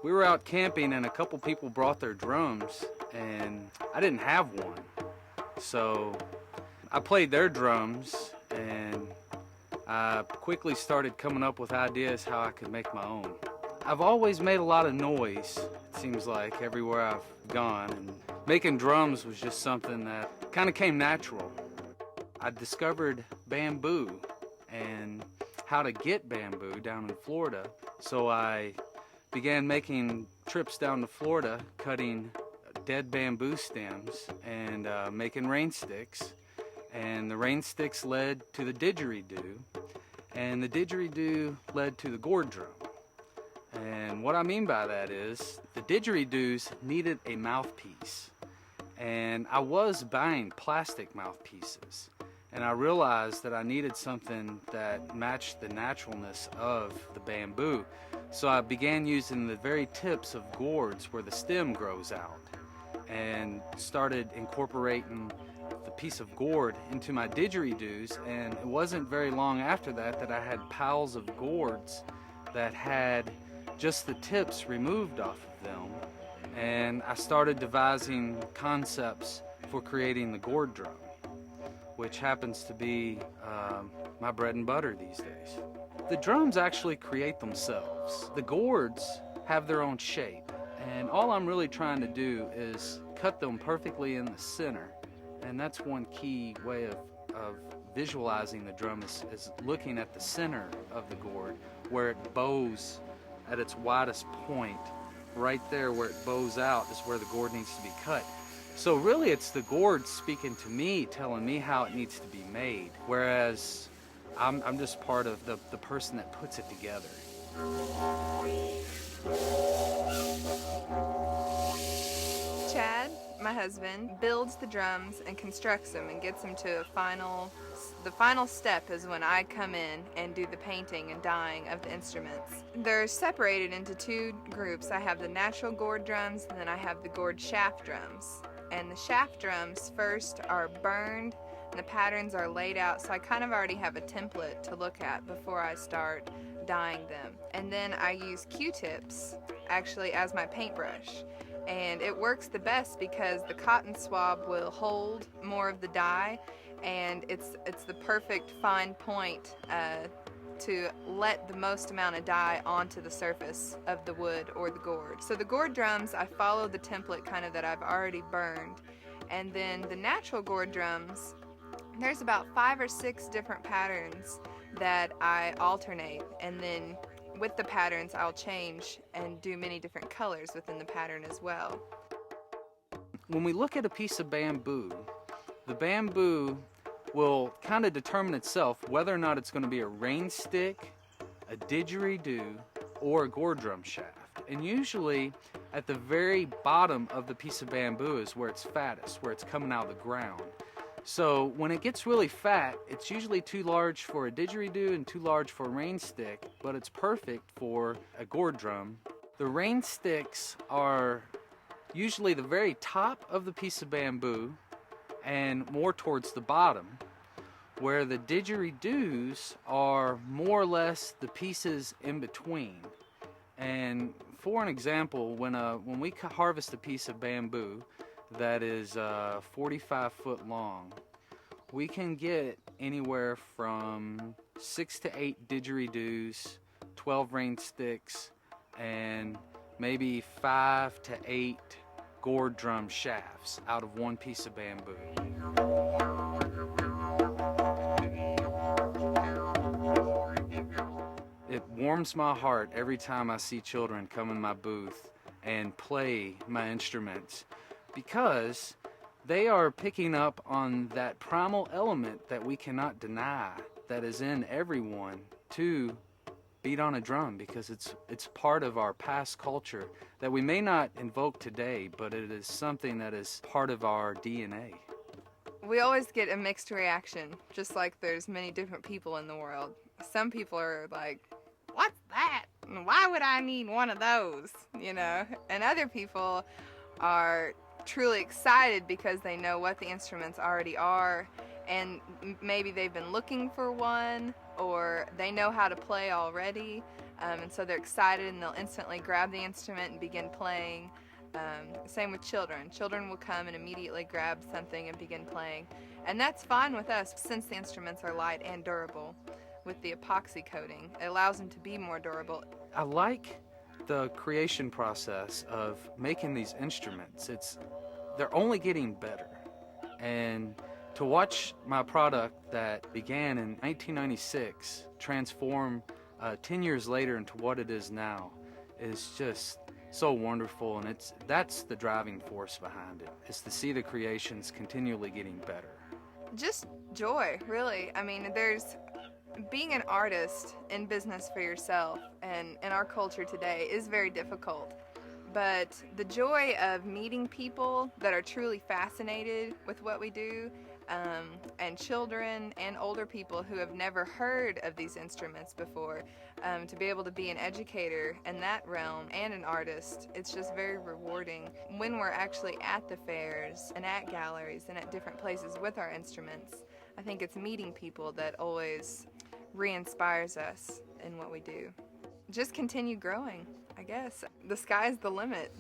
We were out camping and a couple people brought their drums and I didn't have one. So I played their drums and I quickly started coming up with ideas how I could make my own. I've always made a lot of noise, it seems like, everywhere I've gone, and making drums was just something that kind of came natural. I discovered bamboo and how to get bamboo down in Florida, so I began making trips down to Florida, cutting dead bamboo stems and making rain sticks, and the rain sticks led to the didgeridoo, and the didgeridoo led to the gourd drum. And what I mean by that is the didgeridoos needed a mouthpiece, and I was buying plastic mouthpieces, and I realized that I needed something that matched the naturalness of the bamboo. So I began using the very tips of gourds where the stem grows out, and started incorporating the piece of gourd into my didgeridoos. And it wasn't very long after that that I had piles of gourds that had just the tips removed off of them, and I started devising concepts for creating the gourd drum, which happens to be my bread and butter these days. The drums actually create themselves. The gourds have their own shape, and all I'm really trying to do is cut them perfectly in the center, and that's one key way of visualizing the drum is looking at the center of the gourd where it bows at its widest point. Right there where it bows out is where the gourd needs to be cut. So really it's the gourd speaking to me, telling me how it needs to be made, whereas I'm just part of the person that puts it together. Chad, my husband, builds the drums and constructs them and gets them to the final step is when I come in and do the painting and dyeing of the instruments. They're separated into two groups. I have the natural gourd drums, and then I have the gourd shaft drums. And the shaft drums first are burned and the patterns are laid out, so I kind of already have a template to look at before I start dyeing them. And then I use Q-tips actually as my paintbrush. And it works the best because the cotton swab will hold more of the dye, and it's the perfect fine point to let the most amount of dye onto the surface of the wood or the gourd. So the gourd drums, I follow the template kind of that I've already burned. And then the natural gourd drums, there's about 5 or 6 different patterns that I alternate, and then with the patterns I'll change and do many different colors within the pattern as well. When we look at a piece of bamboo, the bamboo will kind of determine itself whether or not it's going to be a rain stick, a didgeridoo, or a gourd drum shaft. And usually at the very bottom of the piece of bamboo is where it's fattest, where it's coming out of the ground. So when it gets really fat, it's usually too large for a didgeridoo and too large for a rain stick, but it's perfect for a gourd drum. The rain sticks are usually the very top of the piece of bamboo and more towards the bottom, where the didgeridoos are more or less the pieces in between. And for an example, when we harvest a piece of bamboo that is 45 foot long, we can get anywhere from 6 to 8 didgeridoos, 12 rain sticks, and maybe 5 to 8 gourd drum shafts out of one piece of bamboo. It warms my heart every time I see children come in my booth and play my instruments, because they are picking up on that primal element that we cannot deny, that is in everyone, to beat on a drum, because it's part of our past culture that we may not invoke today, but it is something that is part of our DNA. We always get a mixed reaction, just like there's many different people in the world. Some people are like, what's that? Why would I need one of those? You know? And other people are truly excited because they know what the instruments already are, and maybe they've been looking for one, or they know how to play already. And so they're excited and they'll instantly grab the instrument and begin playing. Same with children. Children will come and immediately grab something and begin playing. And that's fine with us since the instruments are light and durable with the epoxy coating. It allows them to be more durable. I like the creation process of making these instruments. They're only getting better. And to watch my product that began in 1996 transform 10 years later into what it is now is just so wonderful, and that's the driving force behind it, is to see the creations continually getting better. Just joy, really. I mean, there's being an artist in business for yourself and in our culture today is very difficult. But the joy of meeting people that are truly fascinated with what we do, and children and older people who have never heard of these instruments before, to be able to be an educator in that realm and an artist, it's just very rewarding when we're actually at the fairs and at galleries and at different places with our instruments. I think it's meeting people that always re-inspires us in what we do. Just continue growing, I guess. The sky's the limit.